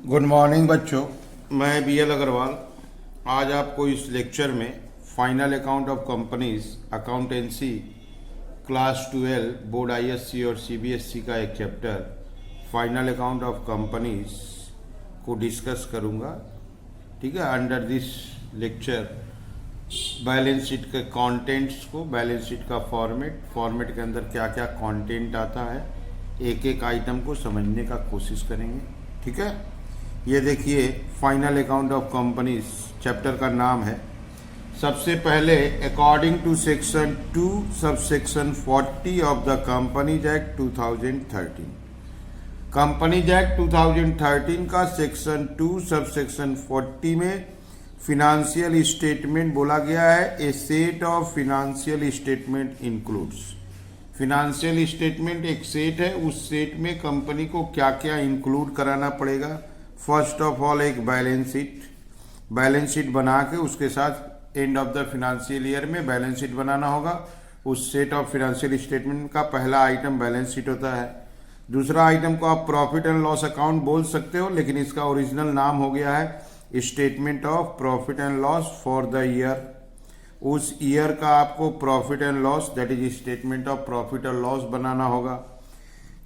Good morning बच्चों, मैं BL Agarwal आज आपको इस लेक्चर में final account of companies accountancy class 12 board ISC और CBSC का एक chapter final account of companies को डिस्कस करूंगा। ठीक है, under this lecture balance sheet के कंटेंट्स को, बैलेंस शीट का फॉर्मेट के अंदर क्या क्या कंटेंट आता है, एक एक आइटम को समझने का कोशिश करेंगे। ठीक है, ये देखिए final account of companies chapter का नाम है। सबसे पहले according to section 2 subsection 40 of the companies act 2013, companies act 2013 का सेक्शन 2 सबसेक्शन 40 में फिनेंशियल स्टेटमेंट बोला गया है। A set of financial statement includes, financial statement एक सेट है, उस सेट में कंपनी को क्या क्या इंक्लूड कराना पड़ेगा। फर्स्ट ऑफ ऑल एक बैलेंस शीट बना के उसके साथ end of the financial year में बैलेंस शीट बनाना होगा। उस सेट ऑफ फिनेंशियल स्टेटमेंट का पहला आइटम बैलेंस शीट होता है। दूसरा आइटम को आप प्रॉफिट एंड लॉस अकाउंट बोल सकते हो, लेकिन इसका ओरिजिनल नाम हो गया है statement of profit and loss for the year. उस ईयर का आपको profit and loss, that is statement of profit और लॉस बनाना होगा।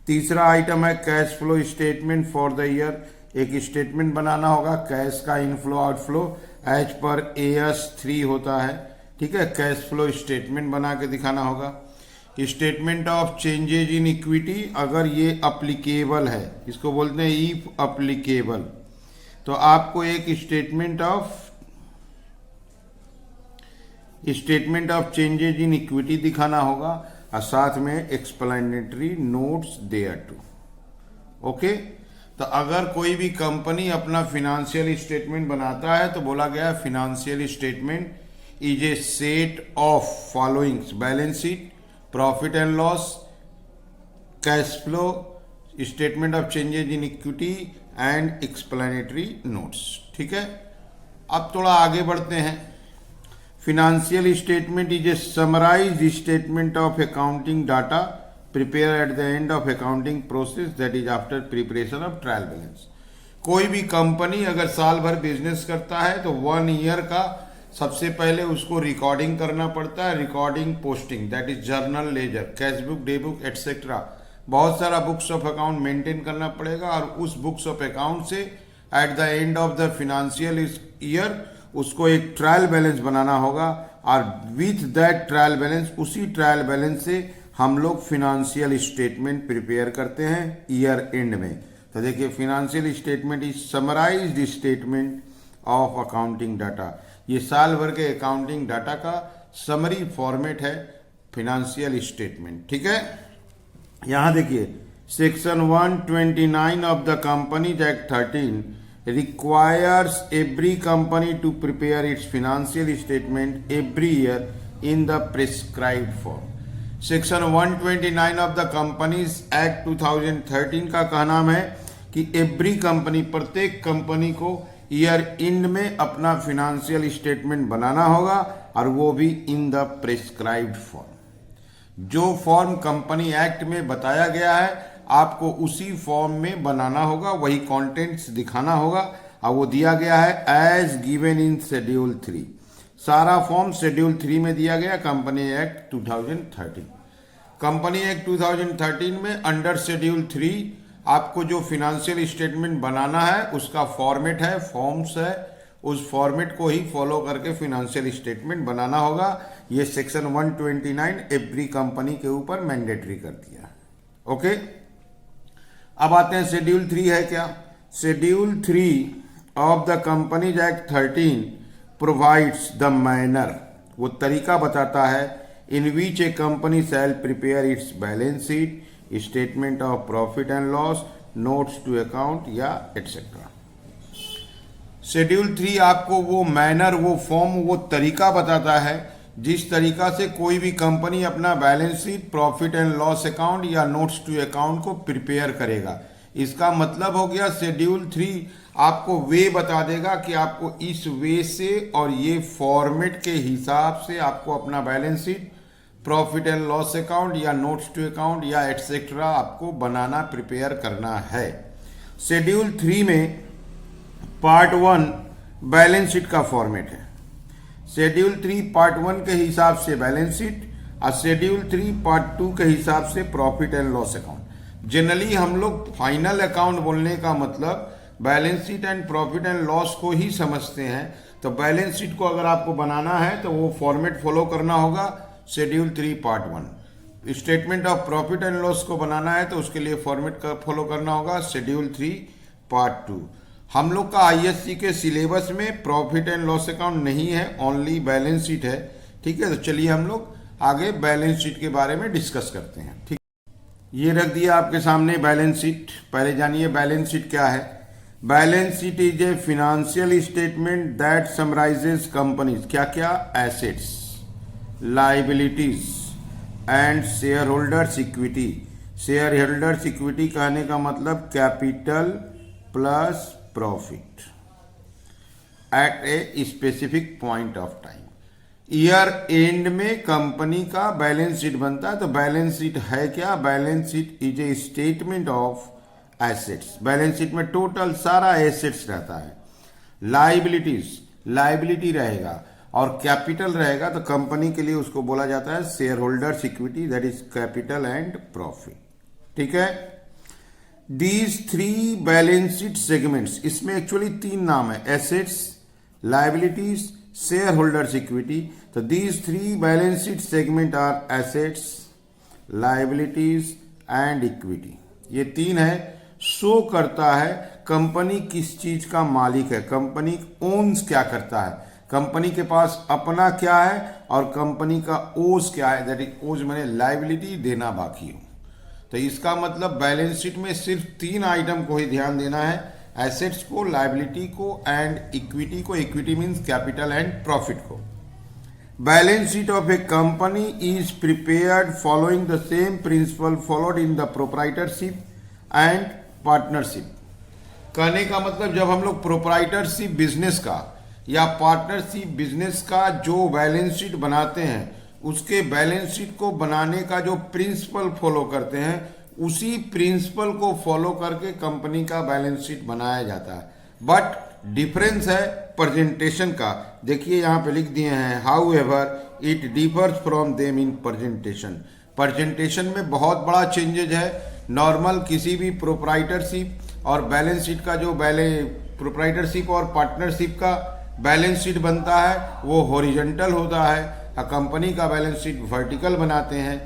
तीसरा आइटम है cash flow statement for the year. एक स्टेटमेंट बनाना होगा कैश का inflow outflow as per AS3 होता है। ठीक है, कैश फ्लो स्टेटमेंट बना के दिखाना होगा। Statement of changes in equity, अगर ये अप्लीकेबल है, इसको बोलते हैं इफ अप्लीकेबल, तो आपको एक statement of changes in equity दिखाना होगा और साथ में explanatory notes thereto. Okay, तो अगर कोई भी कंपनी अपना फिनेंशियल स्टेटमेंट बनाता है तो बोला गया financial statement is a set of followings: balance sheet, profit and loss, cash flow, statement of changes in equity and explanatory notes. ठीक है, अब थोड़ा आगे बढ़ते हैं। Financial statement is a summarised statement of accounting data prepare at the end of accounting process, that is after preparation of trial balance. कोई भी company अगर साल भर बिजनेस करता है तो 1 ईयर का सबसे पहले उसको रिकॉर्डिंग करना पड़ता है। Recording, posting, that is journal, ledger, cash book, day book etcetera, बहुत सारा बुक्स ऑफ अकाउंट मेंटेन करना पड़ेगा। और उस बुक्स ऑफ अकाउंट से at the end of the financial year उसको एक ट्रायल बैलेंस बनाना होगा। और विथ दैट ट्रायल बैलेंस, उसी ट्रायल बैलेंस से हम लोग फिनेंशियल स्टेटमेंट प्रिपेयर करते हैं ईयर एंड में। तो देखिए financial statement is summarised statement of accounting data, ये साल भर के अकाउंटिंग डाटा का समरी फॉर्मेट है फिनेंशियल स्टेटमेंट। ठीक है, यहां देखिए section 129 of the companies act 13 requires every company to prepare its financial statement every year in the prescribed form. Section 129 of the companies act 2013 का कहना है कि एवरी कंपनी, प्रत्येक कंपनी को ईयर एंड में अपना फिनेंशियल स्टेटमेंट बनाना होगा और वो भी इन द प्रिस्क्राइब्ड फॉर्म। जो फॉर्म कंपनी एक्ट में बताया गया है आपको उसी फॉर्म में बनाना होगा, वही कंटेंट्स दिखाना होगा और वो दिया गया है एज गिवन इन शेड्यूल 3। सारा फॉर्म शेड्यूल 3 में दिया गया कंपनी एक्ट 2013। कंपनी एक्ट 2013 में अंडर शेड्यूल 3 आपको जो फिनेंशियल स्टेटमेंट बनाना है उसका फॉर्मेट है, फॉर्म्स है, उस फॉर्मेट को ही फॉलो करके फिनेंशियल स्टेटमेंट बनाना होगा। ये सेक्शन 129 एवरी कंपनी के ऊपर मैंडेटरी कर दिया। ओके, अब आते हैं शेड्यूल 3 है क्या। Schedule 3 of the companies act 13 provides the manner, वो तरीका बताता है in which a company shall prepare its balance sheet, statement of profit and loss, notes to account या एटसेट्रा। शेड्यूल 3 आपको वो मैनर, वो फॉर्म, वो तरीका बताता है जिस तरीका से कोई भी कंपनी अपना balance sheet, profit and loss account या नोट्स टू अकाउंट को प्रिपेयर करेगा। इसका मतलब हो गया शेड्यूल 3 आपको वे बता देगा कि आपको इस वे से और ये फॉर्मेट के हिसाब से आपको अपना balance sheet, profit and loss account या नोट्स टू अकाउंट या एटसेट्रा आपको बनाना, प्रिपेयर करना है। शेड्यूल 3 में पार्ट 1 बैलेंस शीट का फॉर्मेट है। शेड्यूल 3 पार्ट 1 के हिसाब से बैलेंस शीट और शेड्यूल 3 पार्ट 2 के हिसाब से profit and loss account. Generally हम लोग फाइनल अकाउंट बोलने का मतलब balance sheet and profit and loss को ही समझते हैं। तो बैलेंस शीट को अगर आपको बनाना है तो वो फॉर्मेट फॉलो करना होगा schedule 3 part 1। Statement of profit and loss को बनाना है तो उसके लिए फॉर्मेट का फॉलो करना होगा शेड्यूल 3 पार्ट 2। हम लोग का आईएससी के सिलेबस में प्रॉफिट एंड लॉस अकाउंट नहीं है, ओनली बैलेंस शीट है। ठीक है, तो चलिए हम लोग आगे बैलेंस शीट के बारे में डिस्कस करते हैं। ठीक, ये रख दिया आपके सामने बैलेंस शीट। पहले जानिए बैलेंस शीट क्या है। Balance sheet is a financial statement that summarises companies क्या क्या assets, liabilities and share holders equity. Share holders equity कहने का मतलब capital plus profit at a specific point of time. Year end में company का balance sheet बनता है। तो बैलेंस शीट है क्या? Balance sheet is a statement of assets. Balance sheet में टोटल सारा एसेट्स रहता है। लाइबिलिटीज, लाइबिलिटी रहेगा और कैपिटल रहेगा। तो कंपनी के लिए उसको बोला जाता है share holders equity, that is capital and profit. ठीक है, दीज 3 बैलेंस शीट सेगमेंट्स, इसमें एक्चुअली 3 नाम है, assets, liabilities, share holders equity. तो these 3 balance sheet segment are assets, liabilities and equity. ये 3 है, शो करता है कंपनी किस चीज का मालिक है, कंपनी ओन्स क्या करता है, कंपनी के पास अपना क्या है और कंपनी का ओज क्या है, दैट इज ओज मैंने लाइबिलिटी देना बाकी हो। तो इसका मतलब बैलेंस शीट में सिर्फ 3 आइटम को ही ध्यान देना है, एसेट्स को, लाइबिलिटी को एंड इक्विटी को। Equity means capital and profit को। Balance sheet of a company is prepared following the same principle followed in the proprietorship and partnership. कहने का मतलब जब हम लोग प्रोप्राइटरशिप बिजनेस का या पार्टनरशिप बिजनेस का जो बैलेंस शीट बनाते हैं, उसके बैलेंस शीट को बनाने का जो प्रिंसिपल फॉलो करते हैं, उसी प्रिंसिपल को फॉलो करके कंपनी का बैलेंस शीट बनाया जाता है। बट डिफरेंस है प्रेजेंटेशन का। देखिए यहाँ पे लिख दिए हैं, how ever it differs from them in presentation. Presentation में बहुत बड़ा चेंजेज है। नॉर्मल किसी भी प्रोप्राइटरशिप और बैलेंस शीट का जो प्रोप्राइटरशिप और पार्टनरशिप का बैलेंस शीट बनता है वो हॉरिजॉन्टल होता है, कंपनी का बैलेंस शीट वर्टिकल बनाते हैं।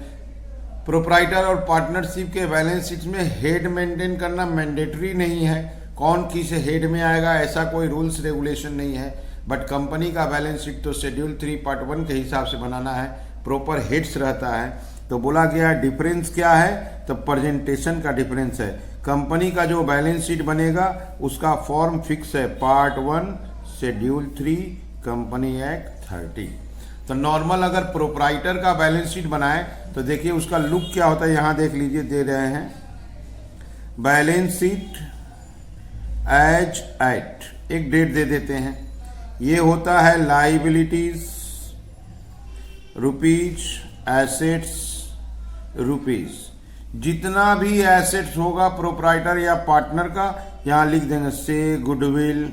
प्रोप्राइटर और पार्टनरशिप के बैलेंस शीट में हेड मेंटेन करना मैंडेटरी नहीं है, कौन किस हेड में आएगा ऐसा कोई रूल्स रेगुलेशन नहीं है। बट कंपनी का बैलेंस शीट तो शेड्यूल 3 पार्ट 1 के हिसाब से बनाना है, प्रॉपर हेड्स रहता है। तो बोला गया डिफरेंस क्या है, तो प्रेजेंटेशन का डिफरेंस है। कंपनी का जो बैलेंस शीट बनेगा उसका फॉर्म फिक्स है, पार्ट 1 शेड्यूल 3 कंपनी एक्ट 30। तो नॉर्मल अगर प्रोप्राइटर का बैलेंस शीट बनाए तो देखिए उसका लुक क्या होता है, यहां देख लीजिए, दे रहे हैं बैलेंस शीट एज एट, एक डेट दे देते हैं। ये होता है लाइबिलिटीज रुपीज, एसेट्स रुपीज। जितना भी एसेट्स होगा प्रोप्राइटर या पार्टनर का, यहां लिख देंगे से goodwill,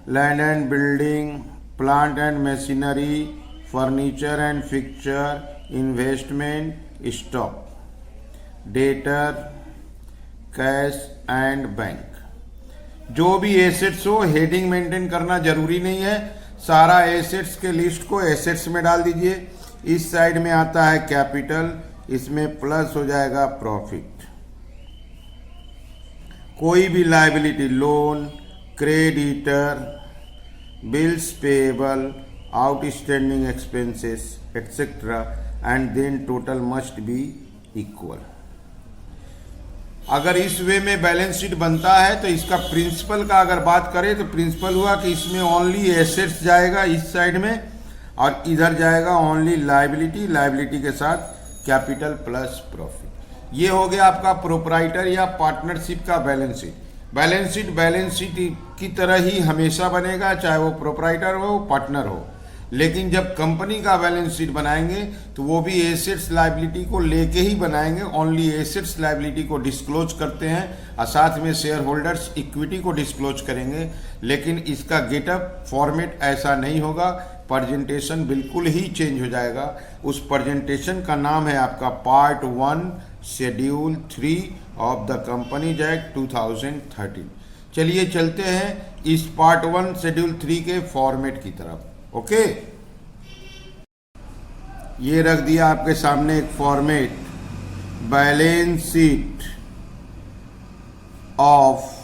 land and building, plant and machinery, furniture and fixture, investment, stock, debtor, cash and bank. जो भी एसेट्स हो हेडिंग मेंटेन करना जरूरी नहीं है, सारा एसेट्स के लिस्ट को एसेट्स में डाल दीजिए। इस साइड में आता है कैपिटल, इसमें प्लस हो जाएगा प्रॉफिट। कोई भी liability, loan, creditor, bills payable, outstanding expenses etcetera, and then total must be equal. अगर इस वे में बैलेंस शीट बनता है तो इसका प्रिंसिपल का अगर बात करें तो प्रिंसिपल हुआ कि इसमें ओनली एसेट्स जाएगा इस साइड में, और इधर जाएगा ओनली लायबिलिटी, लायबिलिटी के साथ कैपिटल प्लस प्रॉफिट। ये हो गया आपका प्रोप्राइटर या पार्टनरशिप का बैलेंस शीट। बैलेंस शीट की तरह ही हमेशा बनेगा, चाहे वो प्रोप्राइटर हो पार्टनर हो। लेकिन जब कंपनी का बैलेंस शीट बनाएंगे तो वो भी एसेट्स लायबिलिटी को लेके ही बनाएंगे, ओनली एसेट्स लायबिलिटी को डिस्क्लोज करते हैं और साथ में शेयर होल्डर्स इक्विटी को डिस्क्लोज करेंगे। लेकिन इसका गेटअप फॉर्मेट ऐसा नहीं होगा, प्रेजेंटेशन बिल्कुल ही चेंज हो जाएगा। उस प्रेजेंटेशन का नाम है आपका part 1 schedule 3 of the companies act 2013। चलिए चलते हैं इस पार्ट 1 शेड्यूल 3 के फॉर्मेट की तरफ। ओके, ये रख दिया आपके सामने एक फॉर्मेट, बैलेंस शीट ऑफ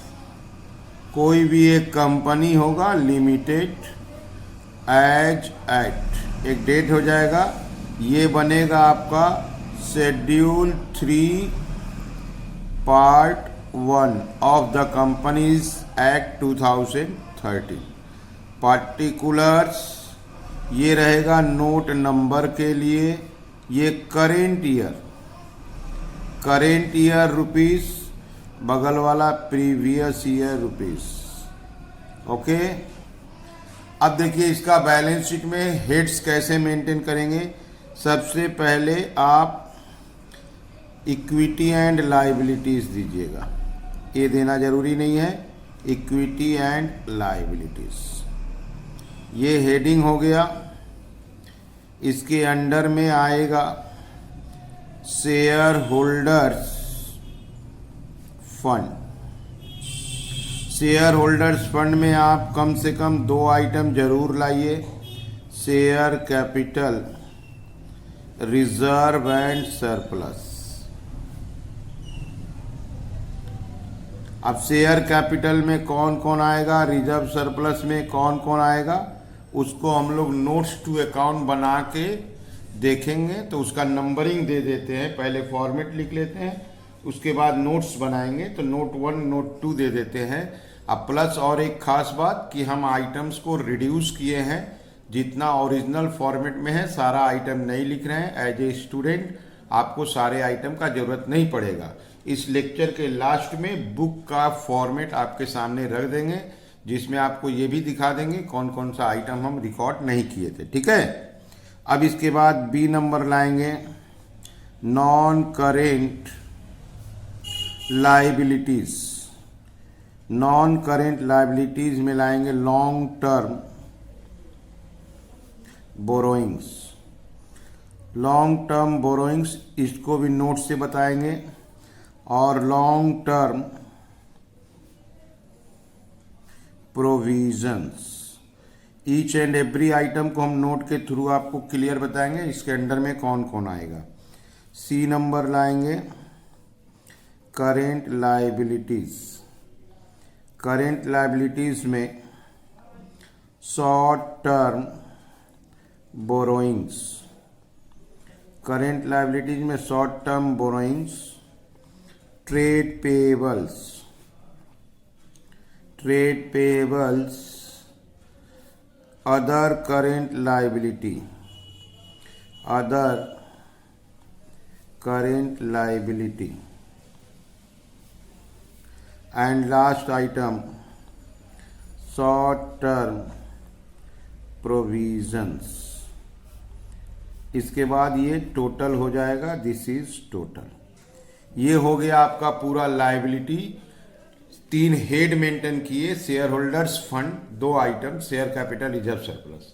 कोई भी एक कंपनी होगा लिमिटेड एज एक्ट, एक डेट हो जाएगा, ये बनेगा आपका schedule 3 part 1 of the companies act 2013। Particulars ये रहेगा नोट नंबर के लिए, ये करेंट ईयर रुपीस, बगल वाला प्रीवियस ईयर रुपीस। ओके, अब देखिए इसका बैलेंस शीट में हेड्स कैसे मेंटेन करेंगे। सबसे पहले आप इक्विटी एंड लायबिलिटीज दीजिएगा, ये देना जरूरी नहीं है, इक्विटी एंड लायबिलिटीज, ये हेडिंग हो गया। इसके अंडर में आएगा share holders fund. Share holders fund में आप कम से कम 2 आइटम जरूर लाइए, share capital, reserve and surplus. अब शेयर कैपिटल में कौन कौन आएगा, रिजर्व सरप्लस में कौन कौन आएगा, उसको हम लोग नोट्स टू अकाउंट बना के देखेंगे। तो उसका नंबरिंग दे देते हैं, पहले फॉर्मेट लिख लेते हैं, उसके बाद नोट्स बनाएंगे तो नोट 1 नोट 2 दे देते हैं। अब प्लस और एक खास बात कि हम आइटम्स को रिड्यूस किए हैं, जितना ओरिजिनल फॉर्मेट में है सारा आइटम नहीं लिख रहे हैं। एज ए स्टूडेंट आपको सारे आइटम का जरूरत नहीं पड़ेगा। इस लेक्चर के लास्ट में बुक का फॉर्मेट आपके सामने रख देंगे, जिसमें आपको ये भी दिखा देंगे कौन कौन सा आइटम हम रिकॉर्ड नहीं किए थे। ठीक है, अब इसके बाद बी नंबर लाएंगे, non current liabilities. Non current liabilities में लाएंगे long term borrowings. Long term borrowings इसको भी नोट से बताएंगे, और long term provisions. Each and every item को हम नोट के थ्रू आपको क्लियर बताएंगे इसके अंडर में कौन कौन आएगा। सी नंबर लाएंगे करेंट लायबिलिटीज। करेंट लायबिलिटीज में short term borrowings. Current liabilities में short term borrowings, trade payables, other current liability, and last item short term provisions. इसके बाद ये टोटल हो जाएगा, दिस इज टोटल। ये हो गया आपका पूरा लायबिलिटी। 3 हेड मेंटेन किए, share holders fund 2 item, share capital, reserve surplus.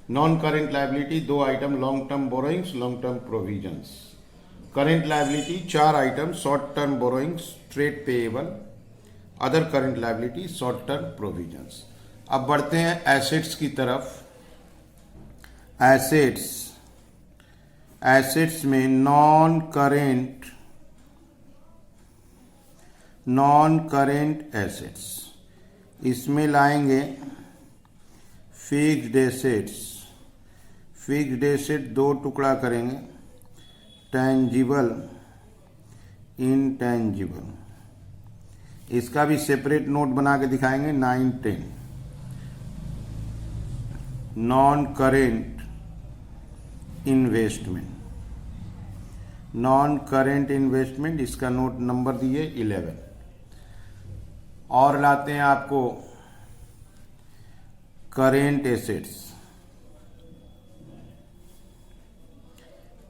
Non current liability 2 item, long term borrowings, long term provisions. Current liability 4 item, short term borrowings, trade payable, other current liability, short term provisions. अब बढ़ते हैं assets की तरफ। Assets में non current assets, इसमें लाएंगे fixed assets. Fixed asset 2 टुकड़ा करेंगे, टेंजिबल, इनटेंजिबल। इसका भी सेपरेट नोट बना के दिखाएंगे 9, 10। Non current investment, non current investment, इसका नोट नंबर दिए 11। और लाते हैं आपको करेंट एसेट्स।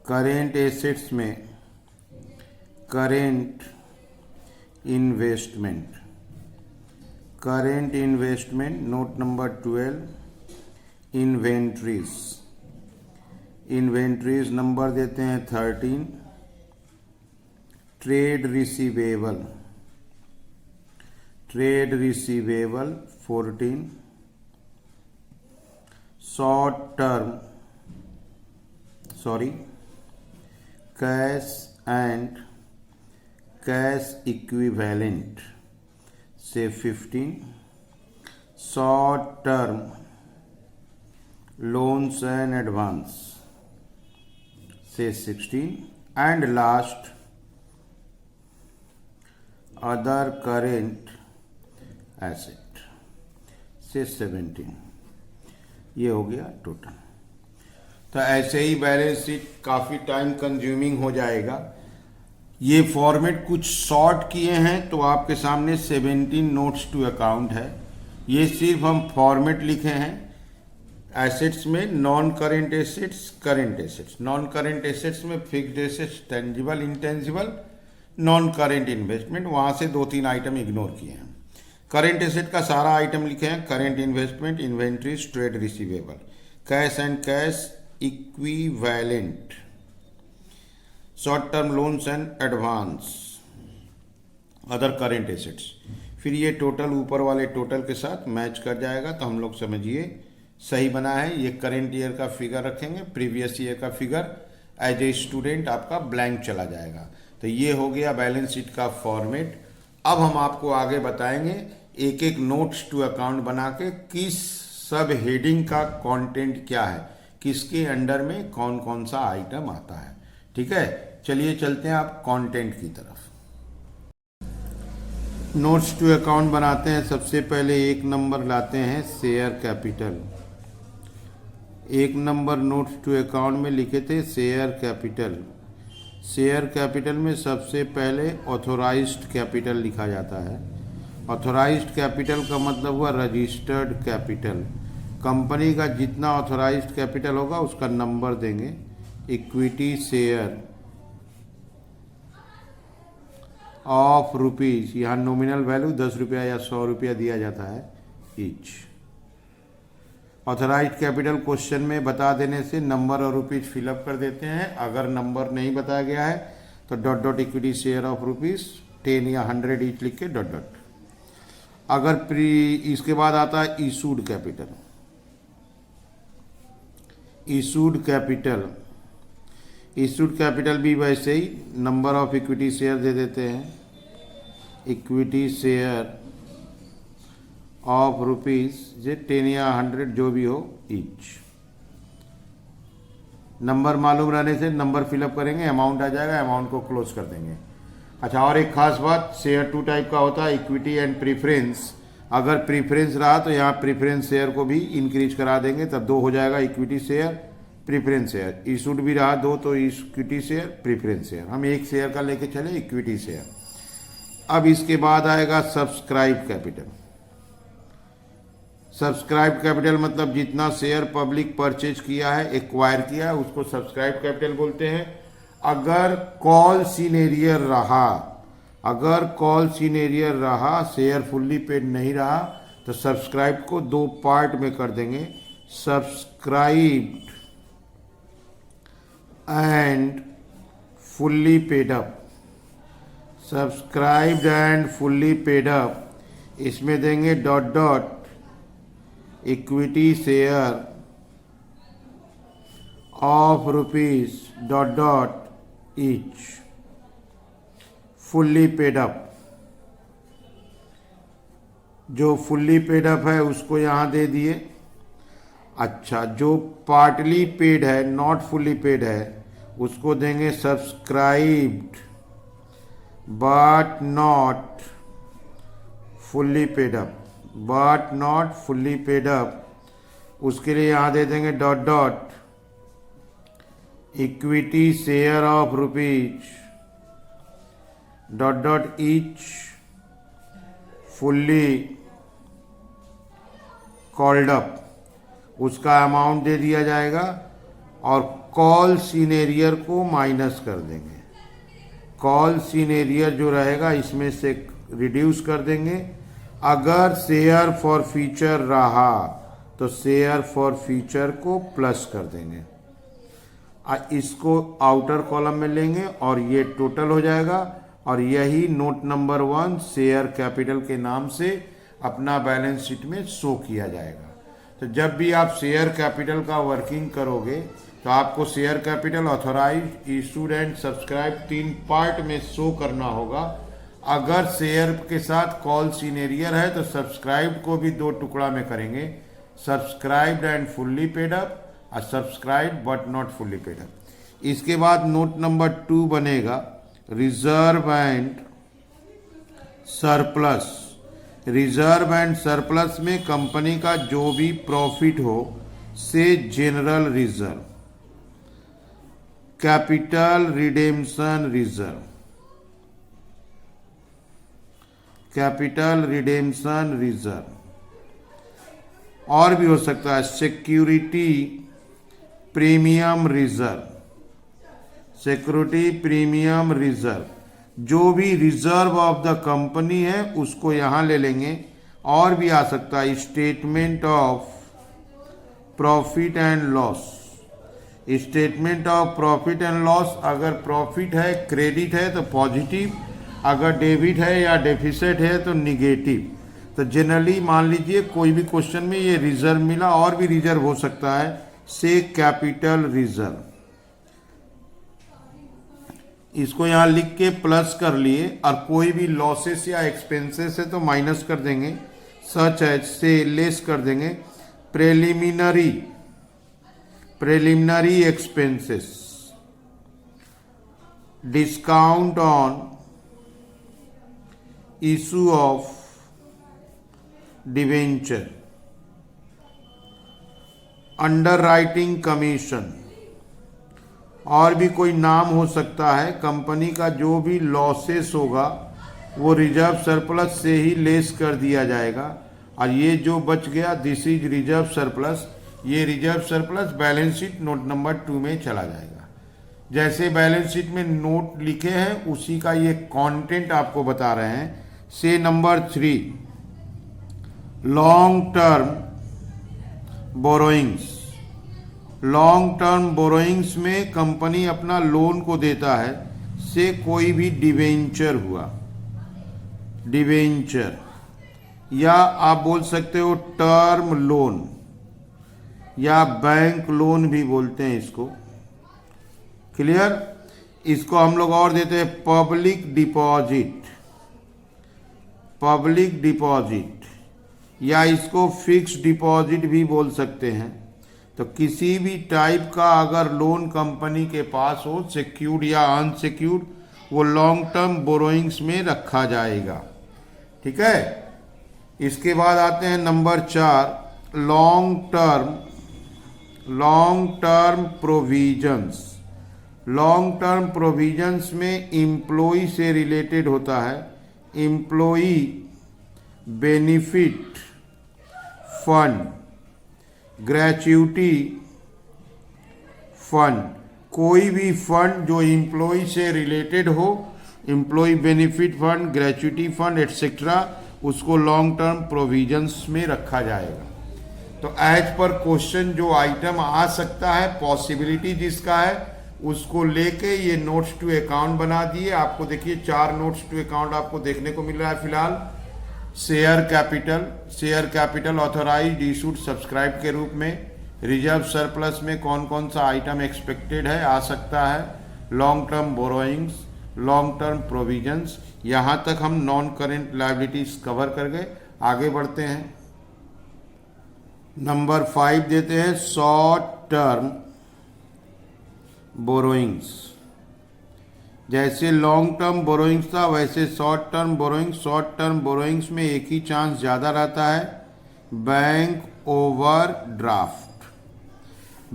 करेंट एसेट्स में current investment, current investment note number 12, inventories, inventories number देते हैं 13, trade receivable, trade receivable 14, short term cash and cash equivalent से 15, short term loans and advance से 16 and last other current asset से 17। ये हो गया total. तो ऐसे ही बैलेंस शीट काफ़ी टाइम कंज्यूमिंग हो जाएगा। ये फॉर्मेट कुछ शॉर्ट किए हैं तो आपके सामने 17 नोट्स टू अकाउंट है। ये सिर्फ हम फॉर्मेट लिखे हैं। एसेट्स में non current assets, current assets, non current assets में fixed assets, tangible, intangible, non current investment, वहाँ से 2-3 आइटम इग्नोर किए हैं। करेंट एसेट का सारा आइटम लिखे हैं, current investment, inventories, trade receivable, cash and cash equivalent, short term loans and advance, other current assets. फिर ये टोटल ऊपर वाले टोटल के साथ मैच कर जाएगा तो हम लोग समझिए सही बना है। ये करेंट ईयर का फिगर रखेंगे, प्रीवियस ईयर का फिगर एज ए स्टूडेंट आपका ब्लैंक चला जाएगा। तो ये हो गया बैलेंस शीट का फॉर्मेट। अब हम आपको आगे बताएंगे एक एक नोट्स टू अकाउंट बना के किस सब हेडिंग का कंटेंट क्या है, किसके अंडर में कौन कौन सा आइटम आता है। ठीक है, चलिए चलते हैं आप कंटेंट की तरफ। नोट्स टू अकाउंट बनाते हैं। सबसे पहले 1 नंबर लाते हैं share capital. 1 number notes to account में लिखे थे शेयर कैपिटल। शेयर कैपिटल में सबसे पहले ऑथोराइज्ड कैपिटल लिखा जाता है। ऑथोराइज्ड कैपिटल का मतलब हुआ रजिस्टर्ड कैपिटल। कंपनी का जितना ऑथोराइज्ड कैपिटल होगा उसका नंबर देंगे। इक्विटी शेयर ऑफ रुपीज़, यहाँ नॉमिनल वैल्यू 10 रुपया या 100 रुपया दिया जाता है ईच। ऑथराइज्ड कैपिटल क्वेश्चन में बता देने से नंबर और रुपीज़ फिलअप कर देते हैं। अगर नंबर नहीं बताया गया है तो dot dot equity share of rupees 10 या 100 ईच लिख के डॉट डॉट। अगर इसके बाद आता है issued capital. Issued capital, issued capital भी वैसे ही नंबर ऑफ इक्विटी शेयर दे देते हैं। इक्विटी शेयर ऑफ रुपीज़ जे 10 या 100 जो भी हो ईच। नंबर मालूम रहने से नंबर फिलअप करेंगे, अमाउंट आ जाएगा, अमाउंट को क्लोज कर देंगे। अच्छा, और एक खास बात, शेयर 2 टाइप का होता है, इक्विटी एंड प्रीफरेंस। अगर प्रीफरेंस रहा तो यहाँ प्रीफरेंस शेयर को भी इंक्रीज करा देंगे, तब 2 हो जाएगा, equity share preference share. Issued भी रहा 2 तो इक्विटी शेयर प्रीफरेंस शेयर। हम 1 शेयर का लेके चले, इक्विटी शेयर। अब इसके बाद आएगा सब्सक्राइब कैपिटल। सब्सक्राइब कैपिटल मतलब जितना शेयर पब्लिक परचेज किया है, एक्वायर किया है, उसको सब्सक्राइब कैपिटल बोलते हैं। अगर कॉल सीनेरियर रहा, अगर कॉल सीनेरियर रहा, शेयर फुल्ली पेड नहीं रहा, तो सब्सक्राइब को 2 पार्ट में कर देंगे, subscribed and fully paid up. Subscribed and fully paid up, इसमें देंगे dot dot equity share of rupees dot dot each. Fully paid up, जो फुल्ली पेड अप है उसको यहाँ दे दिए। अच्छा, जो पार्टली पेड है, नॉट फुल्ली पेड है, उसको देंगे subscribed but not fully paid up, but not fully paid up. उसके लिए यहाँ दे देंगे dot dot equity share of rupees dot dot each fully called up. उसका अमाउंट दे दिया जाएगा और कॉल सीनेरियर को माइनस कर देंगे। कॉल सीनेरियर जो रहेगा इसमें से रिड्यूस कर देंगे। अगर शेयर फॉर फ्यूचर रहा तो शेयर फॉर फ्यूचर को प्लस कर देंगे। इसको आउटर कॉलम में लेंगे और ये टोटल हो जाएगा और यही नोट नंबर 1 शेयर कैपिटल के नाम से अपना बैलेंस शीट में शो किया जाएगा। तो जब भी आप शेयर कैपिटल का वर्किंग करोगे तो आपको share capital authorised, issued and subscribe 3 part में शो करना होगा। अगर शेयर के साथ कॉल सीनेरियर है तो सब्सक्राइब को भी 2 टुकड़ा में करेंगे, subscribed and fully paid up और subscribe but not fully paid up. इसके बाद नोट नंबर 2 बनेगा reserve and surplus. Reserve and surplus में कंपनी का जो भी प्रॉफिट हो से general reserve, capital redemption reserve, capital redemption reserve, और भी हो सकता है security premium reserve, security premium reserve. जो भी रिजर्व ऑफ द कंपनी है उसको यहां ले लेंगे। और भी आ सकता है statement of profit and loss. Statement of profit and loss, अगर प्रॉफिट है क्रेडिट है तो पॉजिटिव, अगर डेबिट है या डेफिसिट है तो निगेटिव। तो जनरली मान लीजिए कोई भी क्वेश्चन में ये रिजर्व मिला, और भी रिजर्व हो सकता है, से कैपिटल रिजर्व। इसको यहां लिख के प्लस कर लिए और कोई भी लॉसेस या एक्सपेंसेस है तो माइनस कर देंगे, सच एज से लेस कर देंगे। Preliminary expenses, discount on issue of debenture, underwriting commission, और भी कोई नाम हो सकता है। कंपनी का जो भी लॉसेस होगा वो रिजर्व सरप्लस से ही लेस कर दिया जाएगा और ये जो बच गया दिस इज रिजर्व सरप्लस। ये reserve surplus balance sheet note number 2 में चला जाएगा। जैसे बैलेंस शीट में नोट लिखे हैं उसी का ये कंटेंट आपको बता रहे हैं। से number 3 long term borrowings. Long term borrowings में कंपनी अपना लोन को देता है, से कोई भी डिवेंचर हुआ, डिवेंचर, या आप बोल सकते हो टर्म लोन या बैंक लोन भी बोलते हैं इसको। क्लियर? इसको हम लोग और देते हैं पब्लिक डिपॉजिट, पब्लिक डिपॉजिट, या इसको फिक्स डिपॉजिट भी बोल सकते हैं। तो किसी भी टाइप का अगर लोन कंपनी के पास हो, सिक्योर्ड या अनसिक्योर्ड, वो लॉन्ग टर्म बोरोइंग्स में रखा जाएगा। ठीक है? इसके बाद आते हैं number 4 long term provisions. Long term provisions में एम्प्लॉय से रिलेटेड होता है। Employ benefit fund, gratuity fund, कोई भी फंड जो एम्प्लॉय से रिलेटेड हो, employ benefit fund, gratuity fund etcetera, उसको लॉन्ग टर्म प्रोविजंस में रखा जाएगा। तो एज पर क्वेश्चन जो आइटम आ सकता है, पॉसिबिलिटी जिसका है, उसको लेके ये नोट्स टू अकाउंट बना दिए। आपको देखिए 4 नोट्स टू अकाउंट आपको देखने को मिल रहा है फिलहाल। Share capital authorised, issued, subscribe के रूप में। रिजर्व सरप्लस में कौन कौन सा आइटम एक्सपेक्टेड है, आ सकता है। Long term borrowings, long term provisions, यहाँ तक हम नॉन करेंट लायबिलिटीज कवर कर गए। आगे बढ़ते हैं। नंबर 5 देते हैं शॉर्ट टर्म बोरोइंग्स। जैसे लॉन्ग टर्म बोरोइंग्स था वैसे short term borrowings. Short term borrowings में एक ही चांस ज़्यादा रहता है, bank overdraft.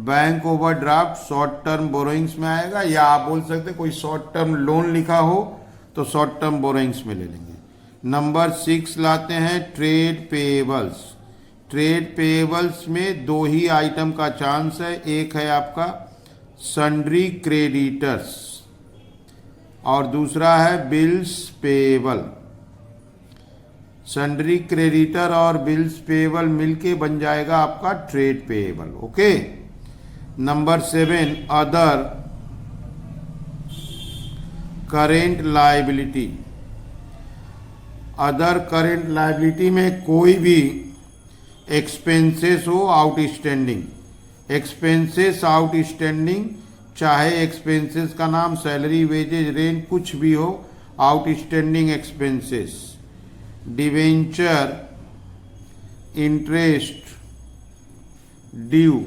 Bank overdraft short term borrowings में आएगा, या आप बोल सकते कोई शॉर्ट टर्म लोन लिखा हो तो शॉर्ट टर्म बोरोइंग्स में ले लेंगे। नंबर 6 लाते हैं ट्रेड पेएबल्स। ट्रेड पेएबल्स में 2 ही आइटम का चांस है। एक है आपका सन्ड्री क्रेडिटर्स और दूसरा है बिल्स पेएबल। सन्ड्री क्रेडिटर और बिल्स पेएबल मिलके बन जाएगा आपका trade payable. Okay. Number 7 other current liability. Other current liability में कोई भी एक्सपेंसेस हो आउटस्टैंडिंग, एक्सपेंसेस आउटस्टैंडिंग, चाहे एक्सपेंसेस का नाम सैलरी, वेजेज, रेंट कुछ भी हो, outstanding expenses, debenture, interest due,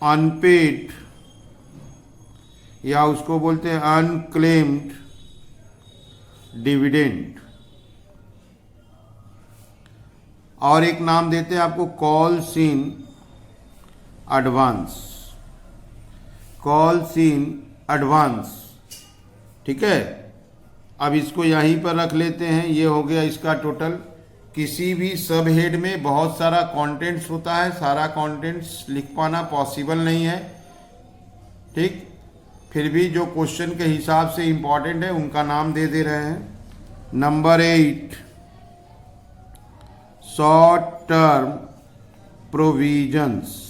unpaid या उसको बोलते हैं अनक्लेम्ड डिविडेंड, और एक नाम देते हैं आपको calls in advance, calls in advance. ठीक है, अब इसको यहीं पर रख लेते हैं। ये हो गया इसका टोटल। किसी भी सब हेड में बहुत सारा कंटेंट्स होता है, सारा कंटेंट्स लिख पाना पॉसिबल नहीं है। ठीक, फिर भी जो क्वेश्चन के हिसाब से इंपॉर्टेंट है उनका नाम दे दे रहे हैं। Number 8 short term provisions.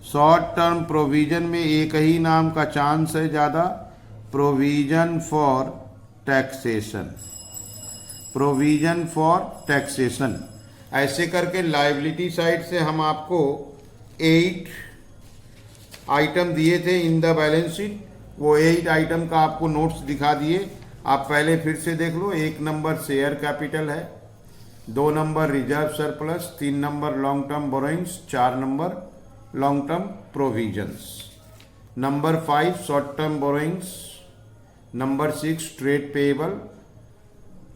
Short term provision में एक ही नाम का चांस है ज़्यादा, provision for taxation, provision for taxation. ऐसे करके लायबिलिटी साइड से हम आपको 8 आइटम दिए थे इन द बैलेंस शीट। वो 8 आइटम का आपको नोट्स दिखा दिए, आप पहले फिर से देख लो। 1 नंबर शेयर कैपिटल है, 2 number reserve surplus, 3 number long term borrowings, 4 number long term provisions, number 5 short term borrowings, number 6 trade payable,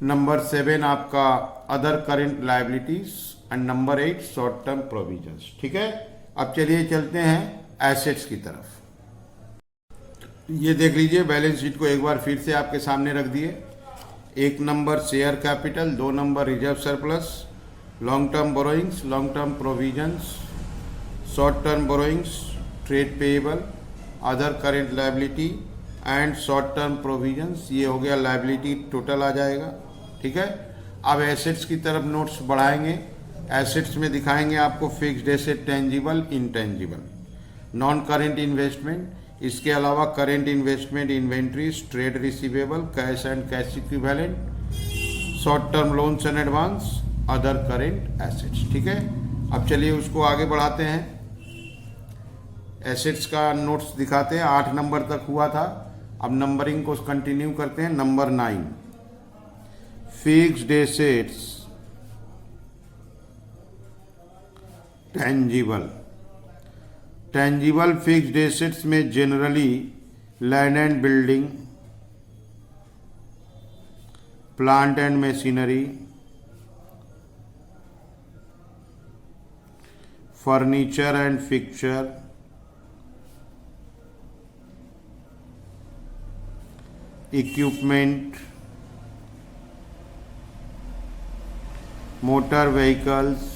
number 7 आपका other current liabilities and number 8 short term provisions. ठीक है, अब चलिए चलते हैं एसेट्स की तरफ। ये देख लीजिए, बैलेंस शीट को एक बार फिर से आपके सामने रख दिए। 1 number share capital, 2 number reserve surplus, long term borrowings, long term provisions, short term borrowings, trade payable, other current liability and short term provisions. ये हो गया लायबिलिटी टोटल आ जाएगा। ठीक है, अब एसेट्स की तरफ नोट्स बढ़ाएंगे। एसेट्स में दिखाएंगे आपको fixed asset, tangible, intangible, non current investment, इसके अलावा current investment, inventories, trade receivable, cash and cash equivalent, short term loans and advance, other current assets. ठीक है, अब चलिए उसको आगे बढ़ाते हैं। एसेट्स का नोट्स दिखाते हैं। 8 नंबर तक हुआ था, अब नंबरिंग को कंटिन्यू करते हैं। Number 9 fixed assets tangible. Tangible fixed assets में generally land and building, plant and machinery, furniture and fixture, equipment, motor vehicles,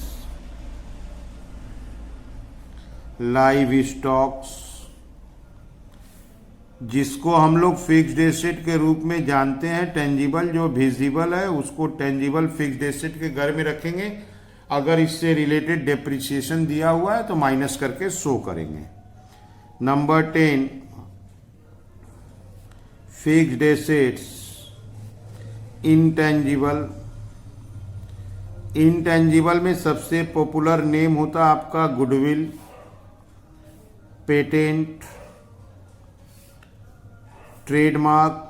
live stocks, जिसको हम लोग फिक्स्ड एसेट के रूप में जानते हैं। टेंजिबल जो विजिबल है उसको टेंजिबल फिक्स्ड एसेट के घर में रखेंगे। अगर इससे रिलेटेड डेप्रिसिएशन दिया हुआ है तो माइनस करके शो करेंगे। Number 10 fixed assets intangible. Intangible में सबसे पॉपुलर नेम होता है आपका गुडविल, पेटेंट, ट्रेडमार्क,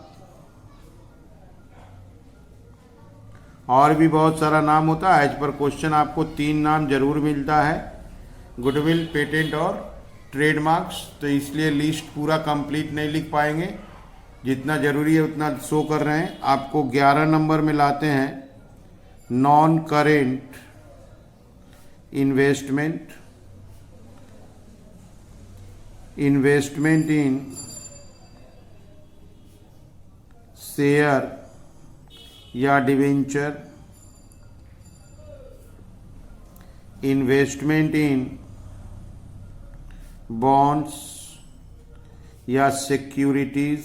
और भी बहुत सारा नाम होता है। एज पर क्वेश्चन आपको 3 नाम जरूर मिलता है, गुडविल, पेटेंट और ट्रेडमार्क्स। तो इसलिए लिस्ट पूरा कंप्लीट नहीं लिख पाएंगे, जितना जरूरी है उतना शो कर रहे हैं। आपको 11 नंबर में लाते हैं नॉन करेंट इन्वेस्टमेंट, इन्वेस्टमेंट इन शेयर या डिवेंचर, इन्वेस्टमेंट इन बॉन्ड्स या सिक्योरिटीज,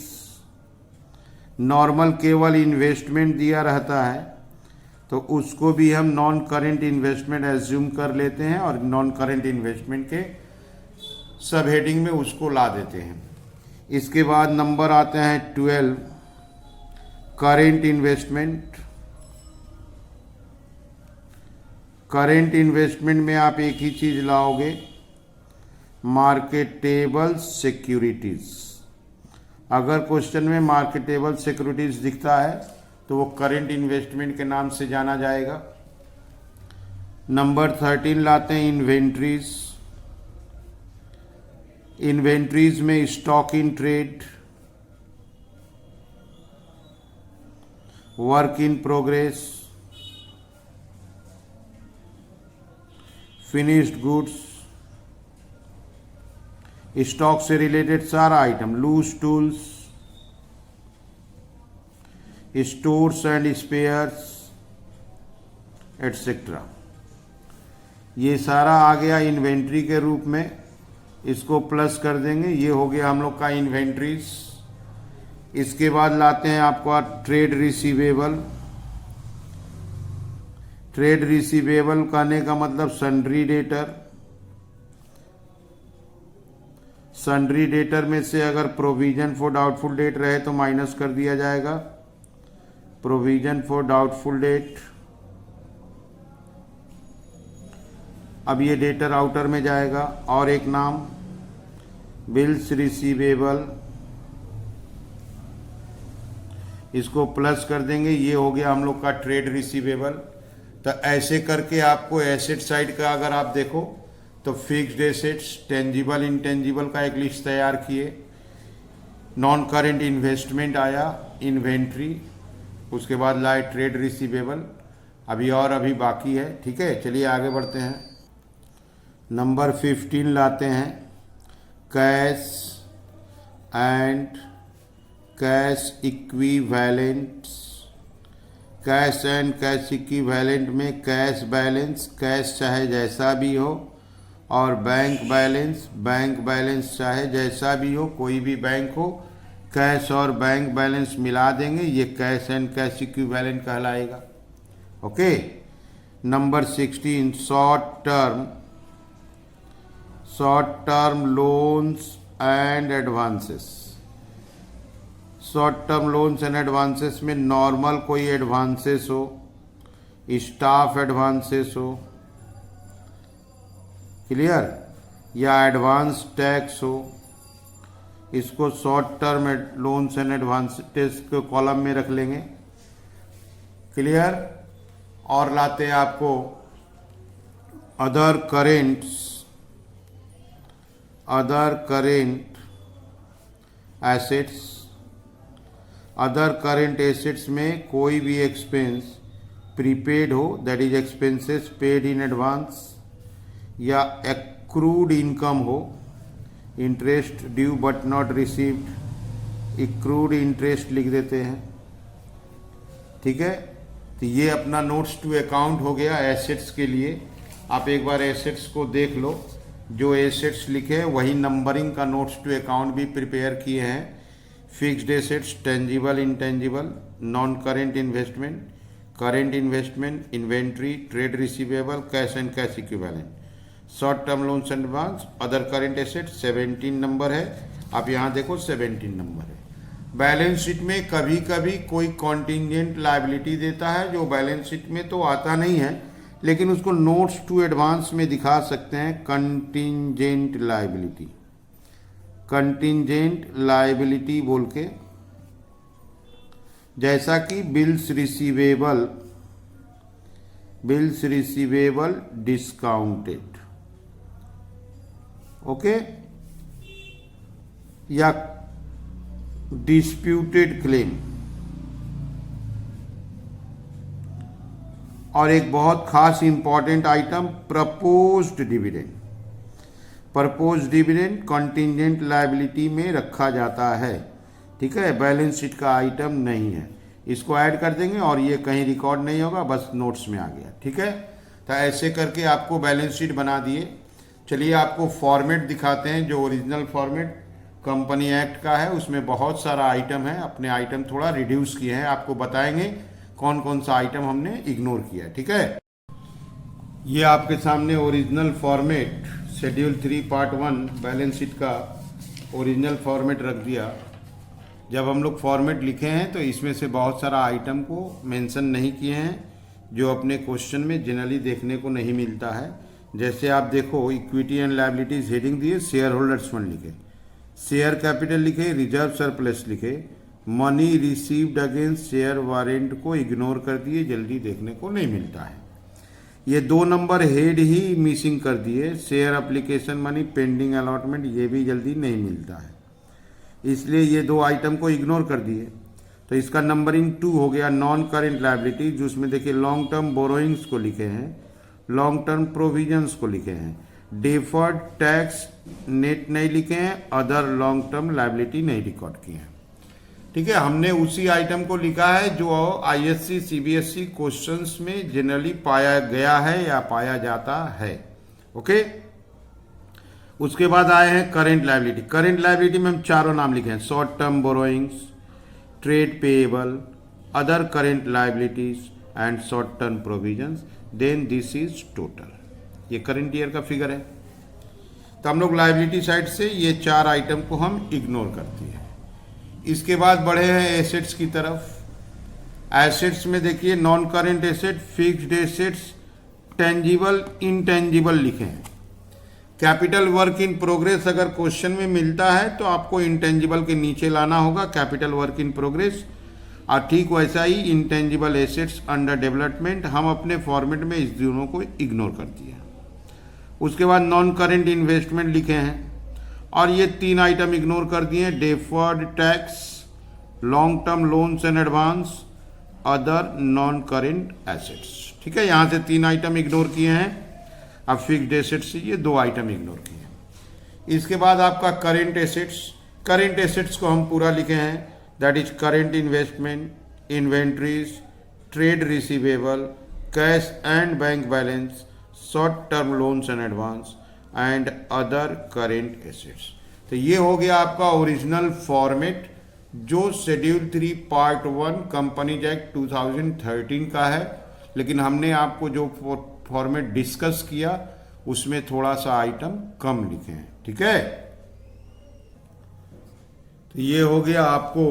नॉर्मल केवल इन्वेस्टमेंट दिया रहता है तो उसको भी हम नॉन करेंट इन्वेस्टमेंट एज्यूम कर लेते हैं और नॉन करेंट इन्वेस्टमेंट के सब हेडिंग में उसको ला देते हैं। इसके बाद नंबर आते हैं 12, करेंट इन्वेस्टमेंट। करेंट इन्वेस्टमेंट में आप एक ही चीज लाओगे, मार्केटेबल सिक्योरिटीज। अगर क्वेश्चन में मार्केटेबल सिक्योरिटीज दिखता है तो वो करेंट इन्वेस्टमेंट के नाम से जाना जाएगा। नंबर 13 लाते हैं इन्वेंट्रीज। इन्वेंट्रीज में stock in trade, work in progress, finished goods, stock से रिलेटेड सारा item, loose tools, stores and spares etcetera, ये सारा आ गया इन्वेंट्री के रूप में। इसको प्लस कर देंगे, ये हो गया हम लोग का इन्वेंट्रीज। इसके बाद लाते हैं आपका ट्रेड रिसीवेबल। ट्रेड रिसीवेबल कहने का मतलब सन्ड्री डेटर। सन्ड्री डेटर में से अगर प्रोविजन फॉर डाउटफुल डेट रहे तो माइनस कर दिया जाएगा, प्रोविजन फॉर डाउटफुल डेट। अब ये डेटर आउटर में जाएगा। और एक नाम बिल्स रिसीवेबल, इसको प्लस कर देंगे, ये हो गया हम लोग का ट्रेड रिसीवेबल। तो ऐसे करके आपको एसेट साइड का अगर आप देखो तो फिक्स्ड एसेट्स, टेंजिबल इंटेंजिबल का एक लिस्ट तैयार किए, नॉन करेंट इन्वेस्टमेंट आया, इन्वेंट्री, उसके बाद लाए ट्रेड रिसीवेबल। अभी बाकी है, ठीक है। चलिए आगे बढ़ते हैं। नंबर 15 लाते हैं cash and cash equivalents. Cash and cash equivalent में कैश बैलेंस, कैश चाहे जैसा भी हो, और बैंक बैलेंस चाहे जैसा भी हो, कोई भी बैंक हो, कैश और बैंक बैलेंस मिला देंगे, ये कैश एंड कैश इक्विवेलेंट कहलाएगा। Okay. Number 16 short term loans and advances. Short term loans and advances में नॉर्मल कोई एडवांसेस हो, स्टाफ एडवांसेस हो, क्लियर, या एडवांस टैक्स हो, इसको short term loans and advances के कॉलम में रख लेंगे, क्लियर। और लाते हैं आपको other current assets. Other current assets में कोई भी एक्सपेंस प्रीपेड हो, that is expenses paid in advance, या एक्रूड इनकम हो, interest due but not received, accrued interest लिख देते हैं, ठीक है। तो ये अपना नोट्स टू अकाउंट हो गया एसेट्स के लिए। आप एक बार एसेट्स को देख लो, जो एसेट्स लिखे हैं वही नंबरिंग का नोट्स टू अकाउंट भी प्रिपेयर किए हैं। Fixed assets, tangible intangible, non current investment, current investment, inventory, trade receivable, cash and cash equivalent, short term loans and advance, other current asset. 17 number है, आप यहाँ देखो 17 नंबर है। Balance sheet में कभी कभी कोई कॉन्टिंजेंट लायबिलिटी देता है जो बैलेंस शीट में तो आता नहीं है, लेकिन उसको नोट्स टू एडवांस में दिखा सकते हैं, कंटिंजेंट लायबिलिटी। कंटिंजेंट लायबिलिटी बोल के, जैसा कि बिल्स रिसीवेबल डिस्काउंटेड, ओके, या डिस्प्यूटेड क्लेम। और एक बहुत खास important item proposed dividend. Proposed dividend contingent liability में रखा जाता है, ठीक है, बैलेंस शीट का आइटम नहीं है। इसको ऐड कर देंगे और ये कहीं रिकॉर्ड नहीं होगा, बस नोट्स में आ गया, ठीक है। तो ऐसे करके आपको बैलेंस शीट बना दिए। चलिए आपको फॉर्मेट दिखाते हैं, जो ओरिजिनल फॉर्मेट कंपनी एक्ट का है उसमें बहुत सारा आइटम है, अपने आइटम थोड़ा रिड्यूस किए हैं, आपको बताएंगे कौन कौन सा आइटम हमने इग्नोर किया है। ठीक है, ये आपके सामने original format schedule 3 part 1 balance sheet का ओरिजिनल फॉर्मेट रख दिया। जब हम लोग फॉर्मेट लिखे हैं तो इसमें से बहुत सारा आइटम को मेंशन नहीं किए हैं, जो अपने क्वेश्चन में जनरली देखने को नहीं मिलता है। जैसे आप देखो, इक्विटी एंड लायबिलिटीज हेडिंग दिए, शेयर होल्डर्स फंड लिखे, शेयर कैपिटल लिखे, रिजर्व सरप्लस लिखे, money received against share warrant को इग्नोर कर दिए, जल्दी देखने को नहीं मिलता है। ये 2 नंबर हेड ही मिसिंग कर दिए, share application money pending allotment, ये भी जल्दी नहीं मिलता है, इसलिए ये 2 आइटम को इग्नोर कर दिए। तो इसका नंबरिंग 2 हो गया। नॉन करेंट लायबिलिटी, जिसमें देखिए लॉन्ग टर्म बोरोइंग्स को लिखे हैं, लॉन्ग टर्म प्रोविजंस को लिखे हैं, डेफर्ड टैक्स नेट नहीं लिखे हैं, अदर लॉन्ग टर्म लायबिलिटी नहीं रिकॉर्ड किए हैं। ठीक है, हमने उसी आइटम को लिखा है जो आईएससी सीबीएसई क्वेश्चंस में जनरली पाया गया है या पाया जाता है। ओके, उसके बाद आए हैं करेंट लायबिलिटी। करेंट लायबिलिटी में हम चारों नाम लिखे हैं, short term borrowings, trade payable, other current liabilities and short term provisions, then this is total. ये करेंट ईयर का फिगर है। तो हम लोग लायबिलिटी साइड से ये 4 आइटम को हम इग्नोर करते हैं। इसके बाद बढ़े हैं एसेट्स की तरफ। एसेट्स में देखिए non current asset, fixed assets, tangible, intangible लिखे हैं। कैपिटल वर्क इन प्रोग्रेस अगर क्वेश्चन में मिलता है तो आपको इंटेंजिबल के नीचे लाना होगा कैपिटल वर्क इन प्रोग्रेस, और ठीक वैसा ही इंटेंजिबल एसेट्स अंडर डेवलपमेंट, हम अपने फॉर्मेट में इस दोनों को इग्नोर कर दिया। उसके बाद नॉन करेंट इन्वेस्टमेंट लिखे हैं और ये 3 आइटम इग्नोर कर दिए, deferred tax, long term loans and advance, other non current assets. ठीक है, यहाँ से 3 आइटम इग्नोर किए हैं। अब फिक्स्ड एसेट्स से ये 2 आइटम इग्नोर किए हैं। इसके बाद आपका करेंट एसेट्स, करेंट एसेट्स को हम पूरा लिखे हैं, that is current investment, inventories, trade receivable, cash and bank balance, short term loans and advance and other current assets. तो ये हो गया आपका ओरिजिनल फॉर्मेट जो शेड्यूल 3 पार्ट 1 कंपनीज एक्ट 2013 का है, लेकिन हमने आपको जो फॉर्मेट डिस्कस किया उसमें थोड़ा सा आइटम कम लिखे हैं। ठीक है, तो ये हो गया आपको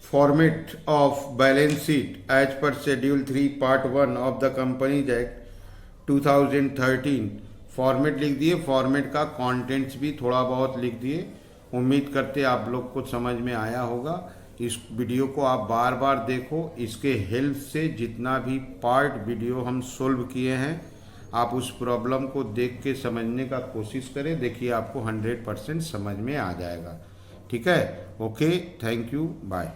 format of balance sheet as per schedule 3 part 1 of the companies act 2013। Format लिख दिए, फॉर्मेट का कंटेंट्स भी थोड़ा बहुत लिख दिए। उम्मीद करते आप लोग को समझ में आया होगा। इस वीडियो को आप बार बार देखो, इसके हेल्प से जितना भी पार्ट वीडियो हम सोल्व किए हैं आप उस प्रॉब्लम को देख के समझने का कोशिश करें। देखिए आपको 100% समझ में आ जाएगा। ठीक है, ओके, थैंक यू, बाय।